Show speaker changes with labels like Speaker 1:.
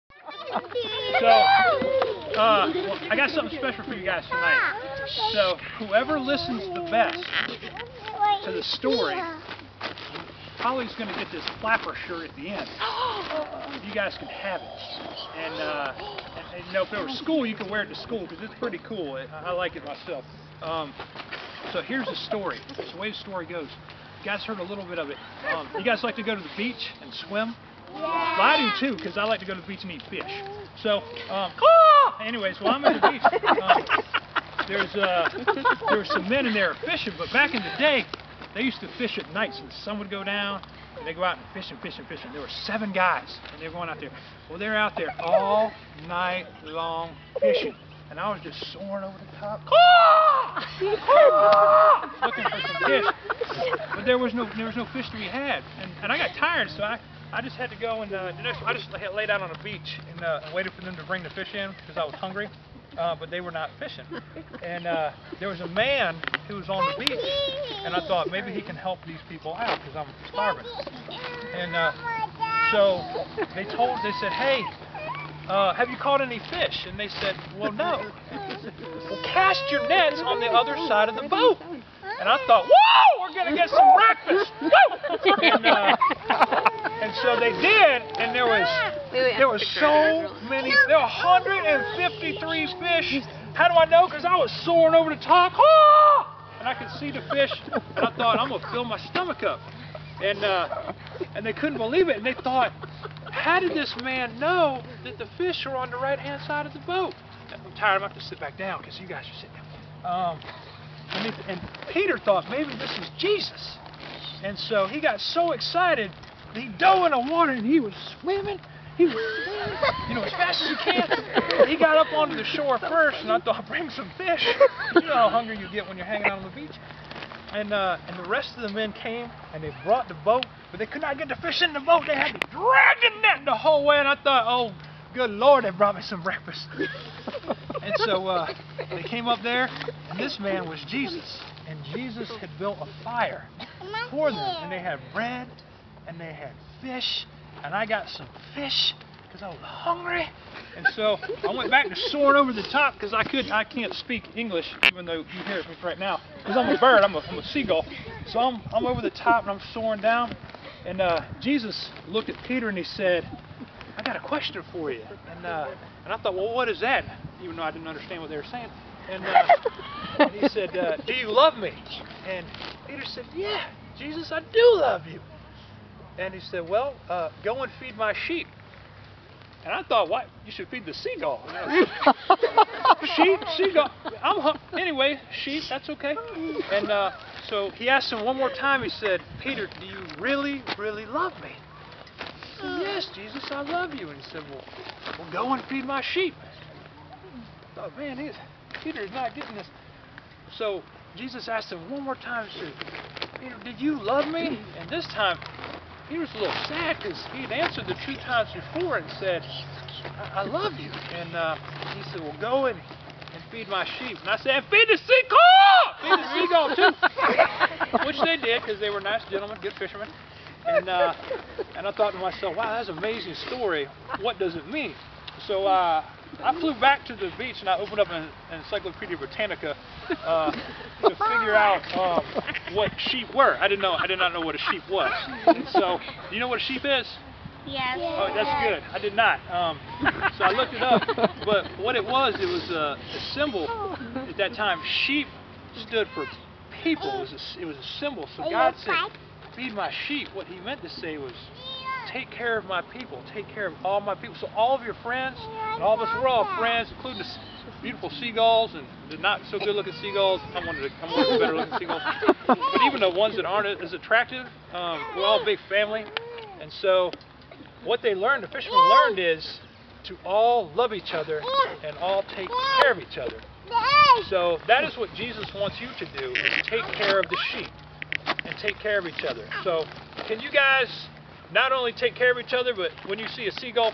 Speaker 1: So, well, I got something special for you guys tonight. So, whoever listens the best to the story probably is going to get this flapper shirt at the end. You guys can have it. And you know, if it were school, you could wear it to school because it's pretty cool. I like it myself. So here's the story. It's the way the story goes. You guys heard a little bit of it. You guys like to go to the beach and swim? Well, I do too, because I like to go to the beach and eat fish. So, anyways, while I'm at the beach, there were some men in there fishing, but back in the day, they used to fish at night, so the sun would go down, and they go out and fish and fish and fish. And there were 7 guys, and they were going out there. Well, they're out there all night long fishing, and I was just soaring over the top, looking for some fish, but there was no fish to be had, and I got tired, so I just had to go and I just laid out on the beach and waited for them to bring the fish in because I was hungry, but they were not fishing. And there was a man who was on the beach, and I thought maybe he can help these people out because I'm starving. And so they said, hey, have you caught any fish? And they said, well, no. Well, cast your nets on the other side of the boat. And I thought, whoa, we're going to get some breakfast. Woo! And so they did, and there was so many, there were 153 fish. How do I know? Because I was soaring over the top, and I could see the fish, and I thought, I'm going to fill my stomach up. And they couldn't believe it, and they thought, how did this man know that the fish are on the right-hand side of the boat? I'm tired, I'm going to have to sit back down because you guys are sitting down. And Peter thought maybe this is Jesus. And so he got so excited, he dove in the water and he was swimming. He was swimming, you know, as fast as he can. And he got up onto the shore first, and I thought, bring some fish. You know how hungry you get when you're hanging out on the beach. And the rest of the men came, and they brought the boat, but they could not get the fish in the boat. They had to drag the net the whole way, and I thought, oh, good Lord, they brought me some breakfast. And so they came up there, and this man was Jesus. And Jesus had built a fire for them, and they had bread, and they had fish, and I got some fish because I was hungry. And so I went back to soaring over the top because I can't speak English, even though you hear it right now, because I'm a bird, I'm a seagull. So I'm over the top and I'm soaring down, and Jesus looked at Peter and he said, I got a question for you. And I thought, well, what is that? Even though I didn't understand what they were saying. And he said, do you love me? And Peter said, yeah, Jesus, I do love you. And he said, well, go and feed my sheep. And I thought, what? You should feed the seagull. Sheep, seagull. Anyway, sheep, that's okay. And so he asked him one more time. He said, Peter, do you really, really love me? He said, yes, Jesus, I love you. And he said, well, go and feed my sheep. I thought, man, Peter's not getting this. So Jesus asked him one more time. He said, Peter, did you love me? And this time, he was a little sad because he had answered the 2 times before and said, I love you. And he said, well, go and feed my sheep. And I said, and feed the seagull! Feed the seagull too. Which they did because they were nice gentlemen, good fishermen. And I thought to myself, wow, that's an amazing story. What does it mean? So I flew back to the beach and I opened up an Encyclopedia Britannica to figure out what sheep were. I did not know what a sheep was. And so, do you know what a sheep is?
Speaker 2: Yes.
Speaker 1: Oh, that's good. I did not. So I looked it up. But what it was a symbol at that time. Sheep stood for people. It was a symbol. So God said, feed my sheep. What he meant to say was, take care of my people, take care of all my people. So all of your friends, and all of us, we're all friends, including the beautiful seagulls and the not so good looking seagulls. I'm one of the better looking seagulls. But even the ones that aren't as attractive, we're all a big family. And so what the fishermen learned is to all love each other and all take care of each other. So that is what Jesus wants you to do, is take care of the sheep and take care of each other. So can you guys not only take care of each other, but when you see a seagull